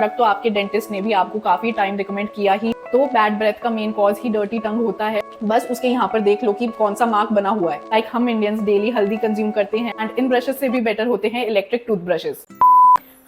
Product तो आपके dentist ने भी आपको काफी टाइम रिकमेंड किया ही। तो बैड ब्रेथ का मेन कॉज ही डर्टी टंग होता है। बस उसके यहाँ पर देख लो कि कौन सा मार्क बना हुआ है। लाइक हम इंडियंस डेली हल्दी कंज्यूम करते हैं एंड इन ब्रशेस से भी बेटर होते हैं electric toothbrushes.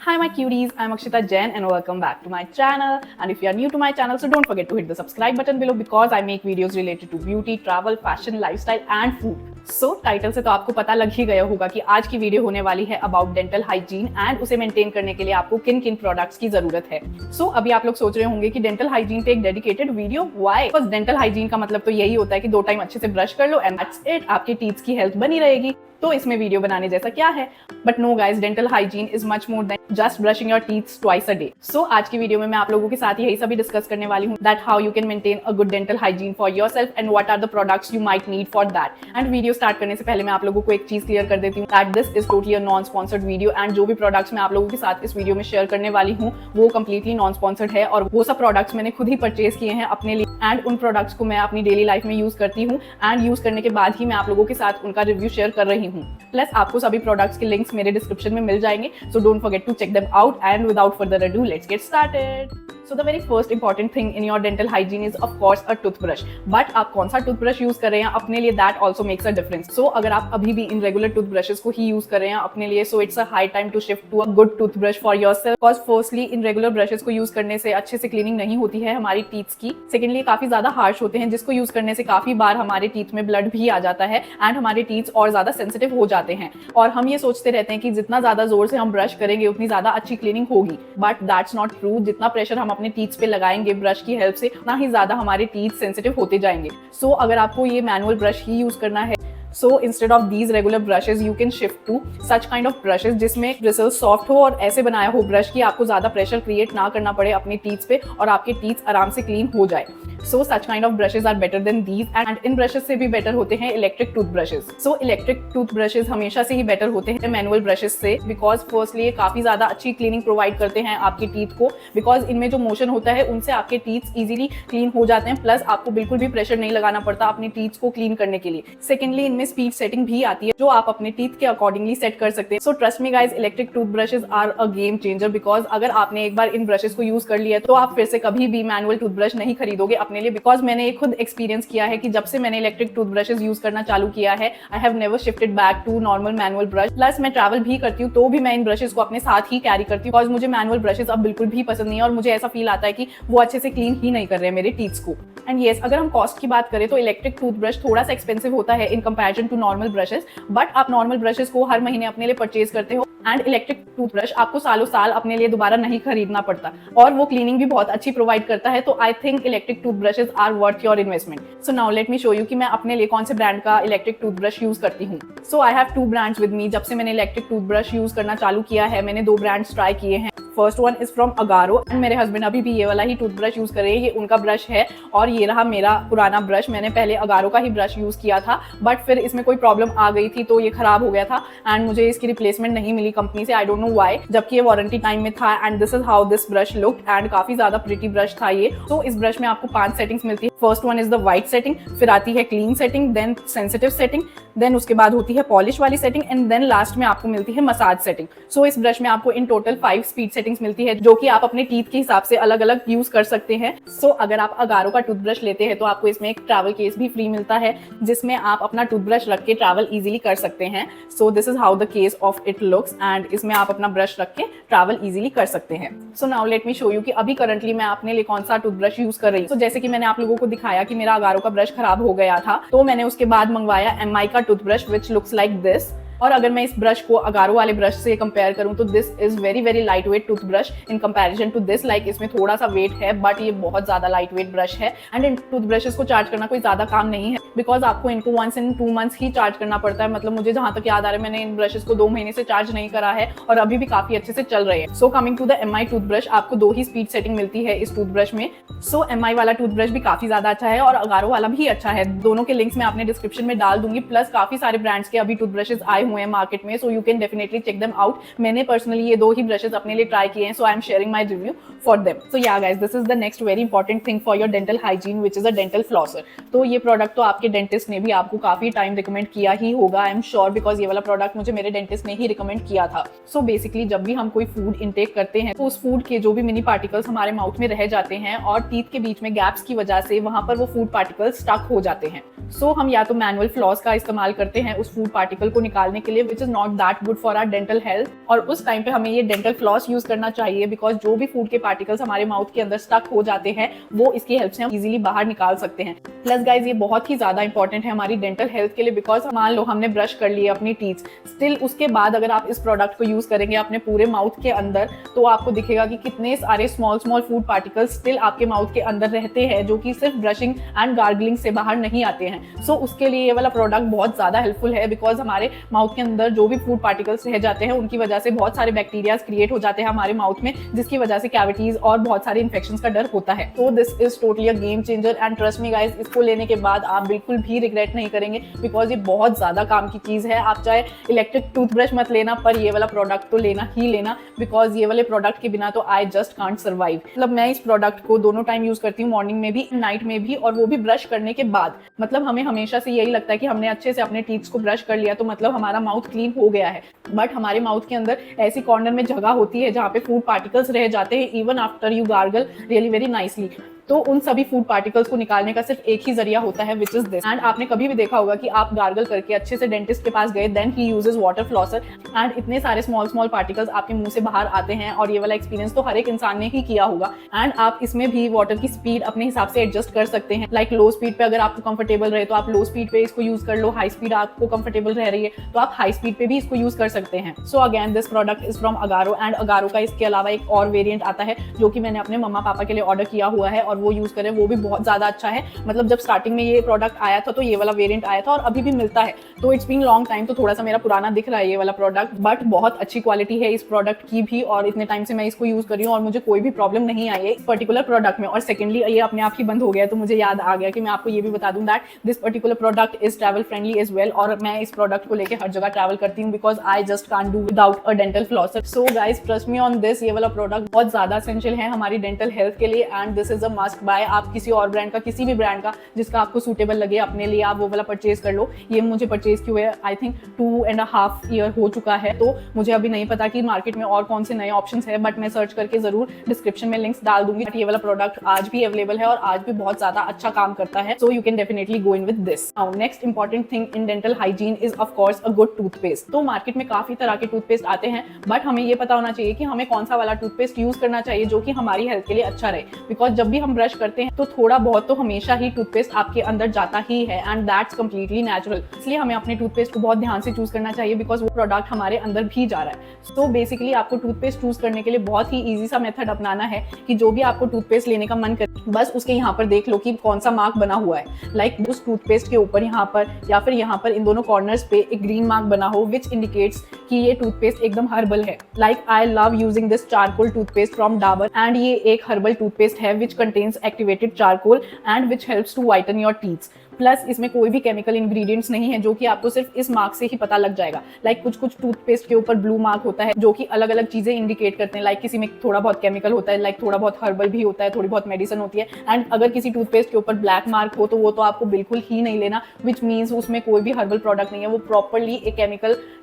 Hi my cuties, I'm Akshita Jain and welcome back to my channel. And if you are new to my channel, so don't forget to hit the subscribe button below because I make videos related to beauty, travel, fashion, lifestyle and food. So title से तो आपको पता लग ही गया होगा कि आज की वीडियो होने वाली है अबाउट डेंटल हाइजीन एंड उसे मेंटेन करने के लिए आपको किन किन प्रोडक्ट्स की जरूरत है। So अभी आप लोग सोच रहे होंगे कि डेंटल हाइजीन पे एक डेडिकेटेड वीडियो व्हाई? बस डेंटल हाइजीन का मतलब तो यही होता है कि 2 टाइम अच्छे से ब्रश कर लो एंड दैट्स इट, आपके टीथ की हेल्थ बनी रहेगी। तो इसमें वीडियो बनाने जैसा क्या है? But no guys, dental hygiene is much more than just brushing your teeth twice a day. So आज की वीडियो में मैं आप लोगों के साथ यही सभी डिस्कस करने वाली हूँ that how you can maintain a good dental hygiene for yourself and what are the products you might need for that. And video start करने से पहले मैं आप लोगों को एक चीज क्लियर कर देती हूँ that this is totally a non sponsored video and जो भी प्रोडक्ट्स मैं आप लोगों के साथ इस वीडियो में शेयर करने वाली हूँ वो कंप्लीटली नॉन स्पॉन्सर्ड है और वो सब प्रोडक्ट्स मैंने खुद ही परचेज किए हैं अपने लिए एंड उन प्रोडक्ट्स को मैं अपनी डेली लाइफ में यूज करती हूँ एंड यूज करने के बाद ही मैं आप लोगों के साथ उनका रिव्यू शेयर कर रही हूँ। प्लस आपको सभी प्रोडक्ट्स के लिंक्स मेरे डिस्क्रिप्शन में मिल जाएंगे, so don't forget to check them out and without further ado let's get started. So the very first important thing in your dental hygiene is of course a toothbrush. But आप कौन सा toothbrush use कर रहे हैं अपने लिए that also makes a difference. So अगर आप अभी भी इन रेगुलर टूथब्रशेस को ही यूज कर रहे हैं अपने लिए, so it's a high time to shift to a good toothbrush for yourself. Because firstly in regular brushes को यूज करने से अच्छे से क्लीनिंग नहीं होती है हमारी टीथ की। सेकेंडली काफी ज्यादा हार्श होते हैं जिसको यूज करने से काफी बार हमारे टीथ में ब्लड भी आ जाता है एंड हमारे टीथ और ज्यादा सेंसिटिव हो जाते हैं और हम ये सोचते रहते हैं कि जितना ज्यादा जोर से हम ब्रश करेंगे उतनी ज्यादा अच्छी क्लीनिंग होगी, बट दैट्स नॉट ट्रू। जितना प्रेशर हम अपने टीथ पे लगाएंगे ब्रश की हेल्प से उतना ही ज्यादा हमारे टीथ सेंसिटिव होते जाएंगे। सो अगर आपको ये मैनुअल ब्रश ही यूज करना है, so instead of these regular brushes you can shift to such kind of brushes जिसमें bristles soft हो और ऐसे बनाया हो ब्रश की आपको ज्यादा प्रेशर क्रिएट ना करना पड़े अपने टीथ पे और आपके टीथ आराम से क्लीन हो जाए। so such kind of brushes are better than these and in brushes से भी बेटर होते हैं electric toothbrushes. so electric toothbrushes हमेशा से ही बेटर होते हैं मैनुअल ब्रशेस से बिकॉज फर्स्टली ये काफी ज्यादा अच्छी क्लीनिंग प्रोवाइड करते हैं आपके टीथ को बिकॉज इनमें जो मोशन होता है उनसे आपके टीथ इजीली क्लीन हो जाते हैं, प्लस आपको बिल्कुल भी प्रेशर नहीं लगाना पड़ता अपने टीथ को क्लीन करने के लिए। सेकेंडली इनमें स्पीड सेटिंग भी आती है जो आप अपने टीथ के अकॉर्डिंगली सेट कर सकते हैं। So trust me guys, electric toothbrushes are a game changer because अगर आपने एक बार इन ब्रशेस को यूज कर लिया तो आप फिर से कभी भी मैनुअल टूथब्रश नहीं खरीदोगे अपने लिए बिकॉज मैंने खुद एक्सपीरियंस किया है कि जब से मैंने इलेक्ट्रिक टूथब्रशेस यूज करना चालू किया है I have never shifted back to normal manual brush. Plus मैं ट्रैवल भी करती हूँ तो भी मैं इन ब्रशेस को अपने साथ ही कैरी करती हूँ बिकॉज मुझे मैनुअल ब्रशेस अब बिल्कुल भी पसंद नहीं है और मुझे ऐसा फील आता है कि वो अच्छे से क्लीन ही नहीं कर रहे हैं मेरे टीथ्स को। एंड येस, अगर हम कॉस्ट की बात करें तो इलेक्ट्रिक टूथब्रश थोड़ा सा एक्सपेंसिव होता है in comparison to normal brushes, but आप नॉर्मल ब्रशेस को हर महीने अपने लिए परचेज करते हो एंड इलेक्ट्रिक टूथब्रश आपको सालों साल अपने लिए दोबारा नहीं खरीदना पड़ता और वो क्लीनिंग भी बहुत अच्छी प्रोवाइड करता है। तो I think electric toothbrushes are worth your investment. So now let me show you कि मैं अपने लिए कौन से ब्रांड का इलेक्ट्रिक टूथब्रश यूज करती हूँ। So I have 2 brands with me. जब से मैंने इलेक्ट्रिक टूथब्रश यूज करना चालू किया है मैंने 2 ब्रांड्स ट्राई किए हैं। First one is from Agaro and मेरे हस्बैंड अभी भी ये वाला ही टूथब्रश यूज कर रहे हैं, ये उनका ब्रश है और ये रहा मेरा पुराना ब्रश। मैंने पहले अगारो का ही ब्रश यूज किया था बट फिर इसमें कोई प्रॉब्लम आ गई थी तो ये खराब हो गया था एंड मुझे इसकी रिप्लेसमेंट नहीं मिली कंपनी से। आई डोंट नो व्हाई, जबकि ये वारंटी टाइम में था and this is how this brush looked and काफी ज्यादा प्रिटी ब्रश था ये। तो इस ब्रश में आपको 5 सेटिंग्स मिलती है। First one is the white setting, फिर आती है clean setting, then sensitive setting, देन उसके बाद होती है पॉलिश वाली सेटिंग एंड देन लास्ट में आपको मिलती है मसाज सेटिंग। सो इस ब्रश में आपको इन टोटल 5 स्पीड सेटिंग्स मिलती है जो कि आप अपने टीथ के हिसाब से अलग अलग यूज कर सकते हैं। सो अगर आप अगारो का टूथब्रश लेते हैं तो आपको इसमें एक ट्रैवल केस भी फ्री मिलता है जिसमें आप अपना टूथब्रश रख के ट्रैवल इजीली कर सकते हैं। So this is how the case of it looks and इसमें आप अपना ब्रश रख के ट्रैवल इजीली कर सकते हैं। सो now let me show you कि अभी करंटली मैं अपने लिए कौन सा टूथब्रश यूज कर रही हूँ। जैसे कि मैंने आप लोगों को दिखाया कि मेरा अगारो का ब्रश खराब हो गया था तो मैंने उसके बाद मंगवाया MI का toothbrush which looks like this. और अगर मैं इस ब्रश को अगारो वाले ब्रश से कंपेयर करूं तो this is very light weight toothbrush in comparison to this. Like इसमें थोड़ा सा वेट है बट ये बहुत ज्यादा लाइट वेट ब्रश है एंड इन टूथब्रशेस को चार्ज करना कोई ज्यादा काम नहीं है बिकॉज आपको इनको 1 in 2 months ही चार्ज करना पड़ता है। मतलब मुझे जहां तक याद आ रहा है मैंने इन ब्रशेस को 2 महीने से चार्ज नहीं करा है और अभी भी काफी अच्छे से चल रहे हैं। So coming to the MI toothbrush, आपको 2 ही स्पीड सेटिंग मिलती है इस टूथब्रश में। सो MI वाला टूथब्रश भी काफी ज्यादा अच्छा है और अगारो वाला भी अच्छा है। दोनों के लिंक्स मैं अपने डिस्क्रिप्शन में डाल दूंगी। प्लस काफी सारे ब्रांड्स के अभी टूथब्रशेस आए हुए हैं मार्केट में, so you can definitely check them out. मैंने पर्सनली ये 2 ही ब्रशेस अपने लिए ट्राई किए हैं, so I am sharing my review for them. So ya guys, this is the next very important thing for your dental hygiene, which is a dental flosser. तो ये product तो आपके डेंटिस्ट ने भी आपको काफी टाइम रिकमेंड किया ही होगा, आई एम श्योर, बिकॉज ये वाला प्रोडक्ट मुझे मेरे डेंटिस्ट ने ही रिकमेंड किया था। सो बेसिकली जब भी हम कोई फूड इनटेक करते हैं तो उस फूड के जो भी मिनी पार्टिकल्स हमारे माउथ में रह जाते हैं और टीथ के बीच में गैप्स की वजह से वहां पर वो फूड पार्टिकल्स स्टक हो जाते हैं। सो हम या तो मैनुअल फ्लॉस का इस्तेमाल करते हैं उस फूड पार्टिकल को निकालने के लिए, which is not that good for our dental health, और उस टाइम पे हमें ये डेंटल फ्लॉस यूज करना चाहिए, बिकॉज जो भी फूड के पार्टिकल्स हमारे माउथ के अंदर स्टक हो जाते हैं वो इसकी हेल्प से हम इजीली बाहर निकाल सकते हैं। प्लस गाइज, ये बहुत ही ज्यादा इंपॉर्टेंट है हमारी डेंटल हेल्थ के लिए, बिकॉज मान लो हमने ब्रश कर लिए अपनी टीथ, स्टिल उसके बाद अगर आप इस प्रोडक्ट को यूज करेंगे अपने पूरे माउथ के अंदर तो आपको दिखेगा कि कितने सारे स्मॉल फूड पार्टिकल्स स्टिल आपके माउथ के अंदर रहते हैं, जो कि सिर्फ ब्रशिंग एंड गार्गलिंग से बाहर नहीं आते हैं। सो उसके लिए ये वाला प्रोडक्ट बहुत ज्यादा हेल्पफुल है, बिकॉज हमारे माउथ के अंदर जो भी फूड पार्टिकल्स रह जाते हैं उनकी वजह से बहुत सारे बैक्टीरियाज क्रिएट हो जाते हैं हमारे माउथ में, जिसकी वजह से कैविटीज और बहुत सारे इन्फेक्शंस का डर होता है। तो this is totally a game changer and trust me guys, इसको लेने के बाद आप बिल्कुल भी रिग्रेट नहीं करेंगे, बिकॉज ये बहुत ज्यादा काम की चीज है। आप चाहे इलेक्ट्रिक टूथब्रश मत लेना, पर ये वाला प्रोडक्ट तो लेना ही लेना, बिकॉज ये वाले प्रोडक्ट के बिना तो आई जस्ट कांट सर्वाइव। मतलब मैं इस प्रोडक्ट को दोनों टाइम यूज करती हूँ, मॉर्निंग में भी, नाइट में भी, और वो भी ब्रश करने के बाद। मतलब हमें हमेशा से यही लगता है कि हमने अच्छे से अपने टीथ्स को ब्रश कर लिया तो मतलब हमारा माउथ क्लीन हो गया है, बट हमारे माउथ के अंदर ऐसी कॉर्नर में जगह होती है जहाँ पे फूड पार्टिकल्स रह जाते हैं even after you gargle really very nicely. तो उन सभी फूड पार्टिकल्स को निकालने का सिर्फ एक ही जरिया होता है, विच इज दिस। एंड आपने कभी भी देखा होगा कि आप गार्गल करके अच्छे से डेंटिस्ट के पास गए, then he uses water flosser and इतने सारे स्मॉल पार्टिकल्स आपके मुंह से बाहर आते हैं, और ये वाला एक्सपीरियंस तो हर एक इंसान ने ही किया होगा। एंड आप इसमें भी वाटर की स्पीड अपने हिसाब से एडजस्ट कर सकते हैं, लाइक लो स्पीड पे अगर आपको कंफर्टेबल रहे तो आप लो स्पीड पे इसको यूज कर लो, हाई स्पीड आपको कंफर्टेबल रह रही है तो आप हाई स्पीड पे भी इसको यूज कर सकते हैं। So again this product is from Agaro, and Agaro का इसके अलावा एक और वेरिएंट आता है जो कि मैंने अपने मम्मा पापा के लिए ऑर्डर किया हुआ है और वो यूज करें, वो भी बहुत ज्यादा अच्छा है। मतलब जब स्टार्टिंग में ये प्रोडक्ट आया था तो ये वाला वेरिएंट आया था और अभी भी मिलता है, तो इट्स बीन लॉन्ग टाइम, तो थोड़ा सा मेरा पुराना दिख रहा है ये वाला प्रोडक्ट, बट बहुत अच्छी क्वालिटी है इस प्रोडक्ट की भी, और इतने टाइम से मैं इसको यूज कर रही हूँ और मुझे कोई भी प्रॉब्लम नहीं आई है इस पर्टिकुलर प्रोडक्ट में। और सेकेंडली ये अपने आप ही बंद हो गया, तो मुझे याद आ गया कि मैं आपको ये भी बता दूं that this particular product is travel friendly as well, और मैं इस प्रोडक्ट को लेकर हर जगह ट्रैवल करती हूँ, because I just can't do without a dental flosser. So guys trust me on this, ये वाला प्रोडक्ट बहुत ज्यादा एसेंशियल है हमारी डेंटल हेल्थ के लिए, and this is a must buy. आप किसी और ब्रांड का, किसी भी ब्रांड का जिसका आपको सूटेबल लगे अपने लिए, आप वो वाला परचेज कर लो। ये मुझे परचेज किए हुए आई थिंक 2.5 ईयर हो चुका है, तो मुझे अभी नहीं पता कि मार्केट में और कौन से नए ऑप्शंस है, बट मैं सर्च करके जरूर डिस्क्रिप्शन में लिंक्स डाल दूंगी। ये वाला प्रोडक्ट आज भी अवेलेबल है और आज भी बहुत ज्यादा अच्छा काम करता है, सो you can definitely go in with this. Now next important thing in dental hygiene is of course a good toothpaste. तो मार्केट में काफी तरह के टूथपेस्ट आते हैं, बट हमें ये पता होना चाहिए कि हमें कौन सा वाला टूथपेस्ट यूज करना चाहिए जो कि हमारी हेल्थ के लिए अच्छा रहे, बिकॉज जब भी हम ब्रश करते हैं तो थोड़ा बहुत तो हमेशा ही टूथपेस्ट आपके अंदर जाता ही है, एंड दैट्स कंप्लीटली नेचुरल। इसलिए हमें अपने टूथपेस्ट को बहुत ध्यान से चूज करना चाहिए, बिकॉज वो प्रोडक्ट हमारे अंदर भी जा रहा है। सो बेसिकली आपको टूथपेस्ट चूज करने के लिए बहुत ही इजी सा मेथड अपनाना है कि जो भी आपको टूथपेस्ट लेने का मन करे, बस उसके यहाँ पर देख लो कि कौन सा मार्क बना हुआ है, लाइक उस टूथपेस्ट के ऊपर यहाँ पर या फिर यहाँ पर इन दोनों कॉर्नर्स पे एक ग्रीन मार्क बना हो, विच इंडिकेट्स कि ये टूथपेस्ट एकदम हर्बल है। Like I love using this charcoal toothpaste from Dabur, and ये एक हर्बल टूथपेस्ट है which contains activated charcoal and which helps to whiten your teeth. Plus इसमें कोई भी केमिकल इंग्रेडिएंट्स नहीं है, जो कि आपको सिर्फ इस मार्क से ही पता लग जाएगा। लाइक कुछ टूथपेस्ट के ऊपर ब्लू मार्क होता है जो कि अलग अलग चीजें इंडिकेट करते हैं, लाइक किसी में थोड़ा बहुत केमिकल होता है, लाइक थोड़ा बहुत हर्बल भी होता है, थोड़ी बहुत मेडिसिन होती है। एंड अगर किसी टूथपेस्ट के ऊपर ब्लैक मार्क हो तो वो तो आपको बिल्कुल ही नहीं लेना, विच मीन्स उसमें कोई भी हर्बल प्रोडक्ट नहीं है, वो प्रॉपरली एक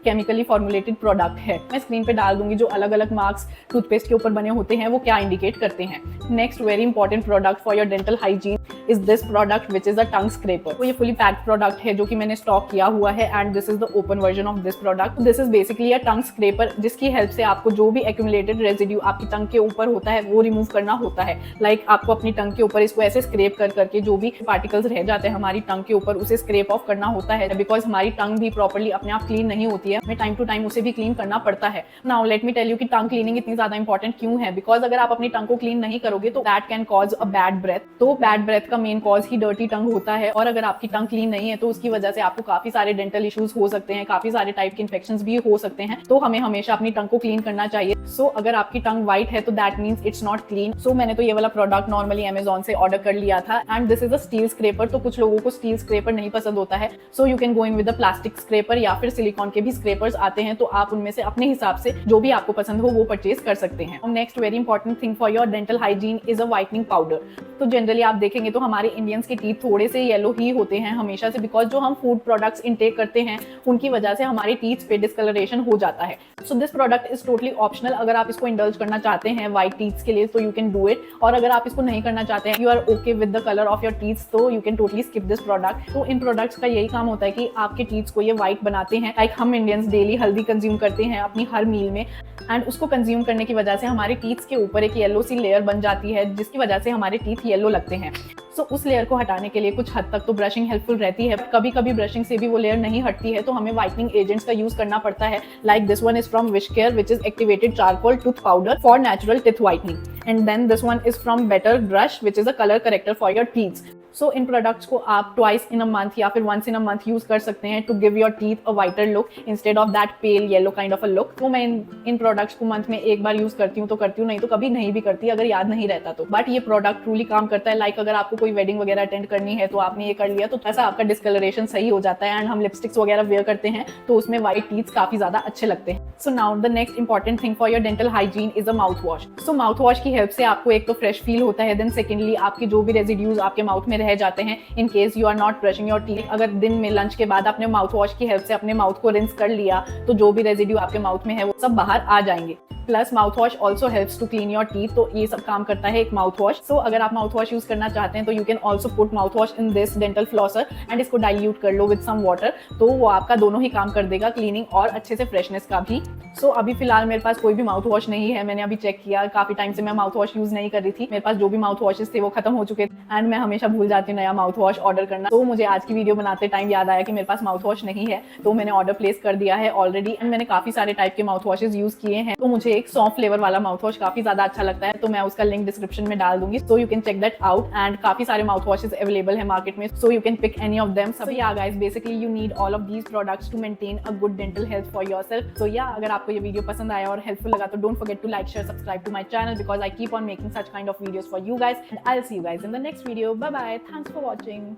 केमिकली फॉर्मुलेटेड प्रोडक्ट है। मैं स्क्रीन पे डाल दूंगी जो अलग अलग मार्क्स टूथपेस्ट के ऊपर बने होते हैं वो क्या इंडिकेट करते हैं। Next very important product for your dental hygiene is this product which is a tongue scraper. तो ये फुली पैक्ड प्रोडक्ट है जो कि मैंने स्टॉक किया हुआ है, and this is the open version of this product. This is basically a tongue scraper जिसकी हेल्प से आपको जो भी एक्यूमुलेटेड रेजिड्यू आपकी टंग के ऊपर होता है वो रिमूव करना होता है। लाइक आपको अपनी टंग के ऊपर इसको ऐसे स्क्रैप कर करके जो भी पार्टिकल्स रह जाते हैं हमारी टंग के ऊपर उसे स्क्रैप ऑफ करना होता है, बिकॉज हमारी टंग भी प्रॉपर्ली अपने आप क्लीन नहीं होती है, हमें टाइम टू टाइम उसे भी क्लीन करना पड़ता है। Now let me tell you कि टंग क्लीनिंग इतनी ज्यादा इंपॉर्टेंट क्यों है, बिकॉज अगर आप अपनी टंग को क्लीन नहीं करोगे तो that can cause a bad breath. तो बैड ब्रेथ का मेन कॉज ही डर्टी टंग होता है, और अगर आपकी टंग क्लीन नहीं है तो उसकी वजह से आपको काफी सारे डेंटल इश्यूज हो सकते हैं, काफी सारे टाइप के इन्फेक्शंस भी हो सकते हैं। तो हमें हमेशा अपनी टंग को क्लीन करना चाहिए। सो अगर आपकी टंग व्हाइट है तो that means it's not clean. So मैंने तो ये वाला प्रोडक्ट नॉर्मली अमेजोन से ऑर्डर कर लिया था, and this is a steel scraper. तो कुछ लोगों को स्टील स्क्रेपर नहीं पसंद होता है, सो you can go in with the plastic scraper, या फिर सिलिकॉन के भी स्क्रेपर्स आते हैं, तो आप उनमें से अपने हिसाब से जो भी आपको पसंद हो वो परचेज कर सकते हैं। Next very important thing for your dental hygiene is a whitening powder. तो जनरली आप देखेंगे तो हमारे इंडियंस के टीथ थोड़े से येलो ही होते हैं हमेशा से, बिकॉज जो हम फूड प्रोडक्ट्स इनटेक करते हैं उनकी वजह से हमारे टीथ पे डिस्कलरेशन हो जाता है। So this product is totally optional. अगर आप इसको इंडल्ज करना चाहते हैं व्हाइट टीथ के लिए तो यू कैन डू इट, और अगर आप इसको नहीं करना चाहते हैं, you are okay with the colour of your teeth, तो you can totally skip this product. तो इन प्रोडक्ट्स का यही काम होता है कि आपके टीथ को ये व्हाइट बनाते हैं। लाइक हम इंडियंस डेली हल्दी कंज्यूम करते हैं अपनी हर मील में, एंड उसको कंज्यूम करने की वजह से हमारे टीथ के ऊपर एक येलो सी लेयर बन जाती है, जिसकी वजह से हमारे टीथ येलो लगते हैं। सो उस लेयर को हटाने के लिए कुछ हद तक तो ब्रशिंग हेल्पफुल रहती है, कभी कभी ब्रशिंग से भी वो लेयर नहीं हटती है, तो हमें व्हाइटनिंग एजेंट्स का यूज करना पड़ता है। Like this one is from wish care which is activated charcoal tooth powder for natural teeth whitening, and then this one is from better brush which is a colour corrector for your teeth. So इन products को आप twice in a month या फिर once in a month use कर सकते हैं to give your teeth a whiter look instead of that pale yellow kind of a look. तो मैं इन प्रोडक्ट्स को मंथ में एक बार यूज करती हूँ तो करती हूँ, नहीं तो कभी नहीं भी करती अगर याद नहीं रहता तो। बट ये प्रोडक्ट ट्रूली काम करता है। लाइक अगर आपको कोई वेडिंग वगैरह अटेंड करनी है तो आपने ये कर लिया तो ऐसा आपका डिस्कलरेशन सही हो जाता है, एंड हम लिपस्टिक्स वगैरह वेयर करते हैं तो उसमें व्हाइट टीथ काफी ज्यादा अच्छे लगते हैं। So now the next important thing for your dental hygiene is a mouth wash. So mouth wash की हेल्प से आपको एक तो फ्रेश फील होता है, देन सेकेंडली आपके जो भी रेजिड्यूज आपके माउथ में रह जाते हैं in case you are not brushing your teeth, अगर दिन में लंच के बाद आपने माउथ वॉश की हेल्प से अपने माउथ को रिंस कर लिया तो जो भी रेजिड्यू आपके माउथ में है वो सब बाहर आ जाएंगे। Plus mouth wash also helps to clean your teeth, तो ये सब काम करता है एक माउथ वॉश। सो अगर आप माउथ वॉश यूज करना चाहते हैं तो you can also put mouth wash in this dental flosser and इसको डाइल्यूट कर लो विद सम वाटर, तो वो आपका दोनों ही काम कर देगा, क्लीनिंग और अच्छे से फ्रेशनेस का भी। सो अभी फिलहाल मेरे पास कोई भी माउथ वॉश नहीं है, मैंने अभी चेक किया, काफी टाइम से मैं माउथ वॉश यूज नहीं कर रही थी, मेरे पास जो भी माउथ वॉशेस थे वो खत्म हो चुके थे, एंड मैं हमेशा भूल जाती हूँ नया माउथ वॉश ऑर्डर करना। तो मुझे आज की वीडियो बनाते टाइम याद आया कि मेरे पास माउथ वॉश नहीं है, तो मैंने ऑर्डर प्लेस कर दिया है ऑलरेडी, एंड मैंने काफी सारे टाइप के माउथ वॉशेस यूज किए हैं। तो मुझे एक सॉफ्ट फ्लेवर वाला माउथ वॉश काफी ज्यादा अच्छा लगता है, तो मैं उसका लिंक डिस्क्रिप्शन में डाल दूंगी, so you can check that out. And काफी सारे माउथ वॉशेस अवेलेबल है मार्केट में, so you can pick any of them. So ya guys, basically you need all of these products to maintain a good dental health for yourself. तो ya अगर आपको ये video पसंद आया और helpful लगा तो don't forget to like, share, subscribe to my channel because I keep on making such kind of videos for you guys, and I will see you guys in the next video. Bye bye, thanks for watching.